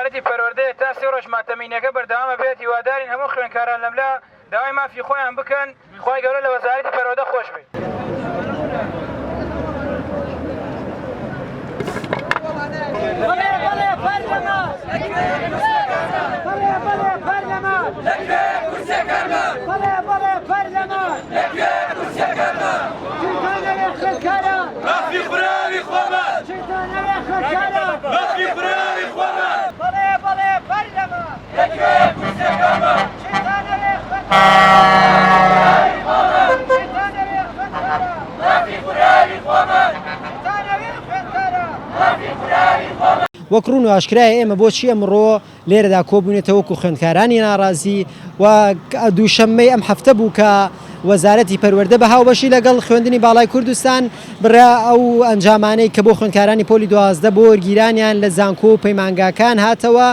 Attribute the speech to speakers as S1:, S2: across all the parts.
S1: وەزارەتی پەروەردەیە تا 3 ڕۆژ ماتەمینەکە بەردەوامە بێت هیوادارین هەموو خوێندکاران لەملا داوای مافی خۆیان بکەن خوای گەورە لە وەزارەتی پەروەردە خۆش بێت.
S2: وەکڕون و ئاشکرایە ئێمە بۆچی ئەمڕۆ لێرەدا کۆبوونێتەوە وەکو خوێندکارانی ناڕازی و دووشەممەی ئەم هەفتە بوو کە وەزارەتی پەروەردە بە هاوبەشی لەگەڵ خوێندنی باڵای کوردستان برا ئەو ئەنجامانەی کە بۆ خوێندکارانی پۆلی 12 بۆ وەرگیرانیان لە زانکۆ و پەیمانگاکان هاتەوە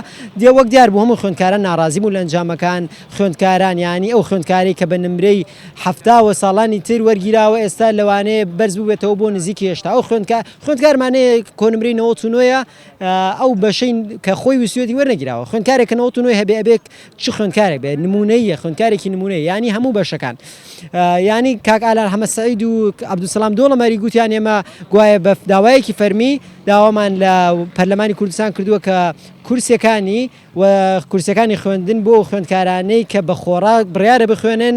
S2: وەک دیار بوو هەموو خوێندکاران ناڕازی بوو لە ئەنجامەکان خوێندکاران ینی ئەو خوێندکاری کە بە نمرەی هەفتاوە ساڵانی تر وەرگیراوە ئێستا لەوانەیە بەرز بووێتەوە بۆ نزیکی هێشتا ئەو خوێندکارمانەیە کۆنمرەی 99 ئەو بەشەی کە خۆی وسوێتی وەرنەگیراوە خوێندکارێکە 99 هەبێ ئەبێت چ خوێندکارێک بێت نمونەیە خوێندکارێکی نمونەیە ینی هەموو بەشەکان ینی کاک ئالان حەمەد سەعید و عەبدولسەلام دۆڵەمەری گوتیان ئێمە گوایە بە داوایەکی فەرمی داوامان لە پەرلەمانی کوردستان کردووە کە کورسەکانی و کورسەکانی خوێندن بۆ خوێندکارانەی کە بە خۆراک بڕیارە بخوێنن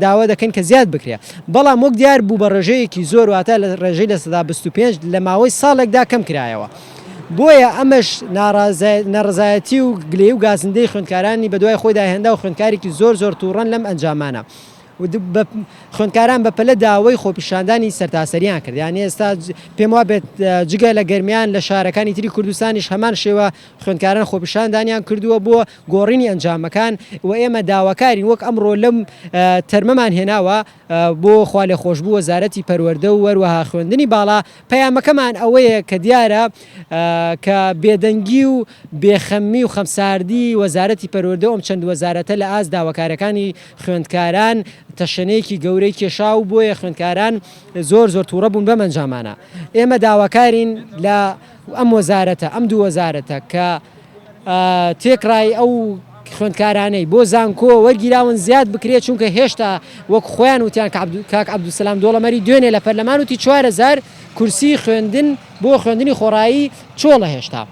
S2: داوا دەکەن کە زیاد بکرێ بەڵام وەک دیار بوو بە ڕێژەیەکی زۆر واتە لە ڕێژەی لە سەدا 25 لە ماوەی ساڵێکدا کەم کرایەوە بۆیە ئەمەش ناڕزایەتی و گلێ و گازندەی خوێندکارانی بە دوای خۆی داهێندا و خوێندکارێکی زۆر تووڕەن لەم ئەنجامانە خوێندکاران بە پەلە داوای خۆپیشاندانی سەرتاسەریان کرد یانی ئێستا پێم وا بێت جگە لە گەرمیان لە شارەکانی تری کوردستانیش هەمان شێوە خوێندکاران خۆپیشاندانیان کردووە بۆ گۆڕینی ئەنجامەکان و ئێمە داواکارین وەک ئەمڕۆ لەم تەرمەمان هێناوە بۆ خوا لێ خۆشببوو وەزارەتی پەروەردە و وەروەها خوێندنی باڵا پەیامەکەمان ئەوەیە کە دیارە کە بێدەنگی و بێخەممی و خەمساردی وەزارەتی پەروەردە ئەم چەند وەزارەتە لە ئاست داواکارەکانی خوێندکاران تەشەنەیەکی گەورەی کێشاو بۆیە خوێندکاران زۆر تووڕە بوون بەم ئەنجامانە ئێمە داواکارین لە ئەم وەزارەتە ئەم دوو وەزارەتە کە تێکڕای ئەو خوێندکارانەی بۆ زانکۆ وەرگیراون زیاد بکرێت چونکە هێشتا وەک خۆیان وتیان کاک عەبدولسەلام دۆڵەمەری دوێنێ لە پەرلەمان وتی 4000 کورسی خوێندن بۆ خوێندنی خۆڕایی چۆڵە هێشتا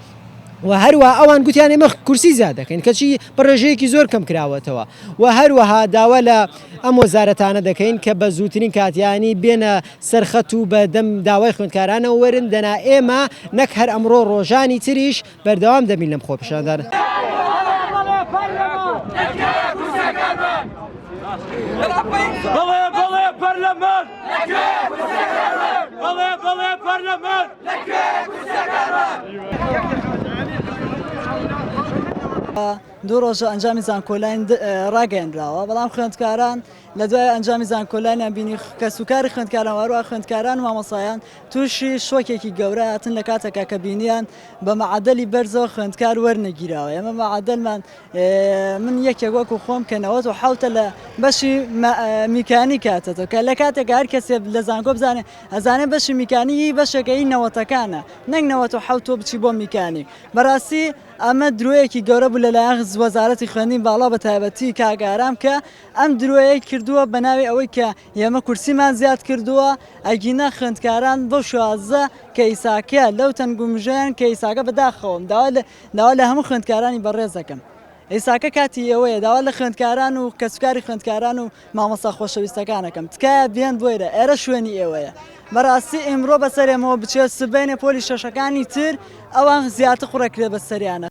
S2: و هەروە ئەوان گوتیان ئێمە کورسی زیاد دەکەین کەچی بەڕێژەیەکی زۆر کەم کراوەتەوە و هەروەها داوا لە ئەم وەزارەتانە دەکەین کە بە زووترین کاتیانی بێنە سەرخەت و بە دەم داوای خوێندکارانەوە وەرن دەنا ئێمە نەک هەر ئەمڕۆ ڕۆژانی تریش بەردەوام دەبین لەم خۆپیشاندانە.
S3: دوو ڕۆژە ئەنجامی زانکۆلاین ڕاگەیەنراوە بەڵام خوێندکاران لە دوای ئەنجامی زانکۆلاینیان بینی کە سوکاری خوێندکاران وەروە خوێندکاران و مامۆسایان تووشی شۆکێکی گەورە هاتن لە کاتێکا کە بینیان بە مەعەدەلی بەرزەوە خوێندکار وەرنەگیراوە ئێمە مەعەدەلمان من یەکێک وەکو خۆم کە 97 لە بەشی میکانی کاتێتەوە کە لە کاتێکە هەر کەسێ لە زانکۆ بزانێ ئەزانێ بەشی میکانی بەشەکەی 90ەکانە نەک 97 تۆ بچی بۆ میکانی بەڕاستی ئەمە درۆیەکی گەورە بوو لەلایەن وەزارەتی خوێندنی باڵا بە تایبەتی کاگارام کە ئەم درۆیە کردووە بە ناوی ئەوەی کە ئێمە کورسیمان زیاد کردووە ئەگینە خوێندکاران بۆ شوازە کە ئیساکە لەو تەنگومژیان کە ئیساکە بەداخەوەم داوا لە هەموو خوێندکارانی بەڕێز دەکەم ئیساکە کاتی ئەوەیە داوا لە خوێندکاران و کەسوکاری خوێندکاران و مامۆستا خۆشەویستەکانەکەم تکایە بێن بۆیرە ئێرە شوێنی ئێوەیە بەڕاستی ئیمڕۆ بەسەرێمەوە بچێت سبەینە پۆلی شەشەکانی تر ئەوان زیاتر قوڕەکرێت بەسەریانە.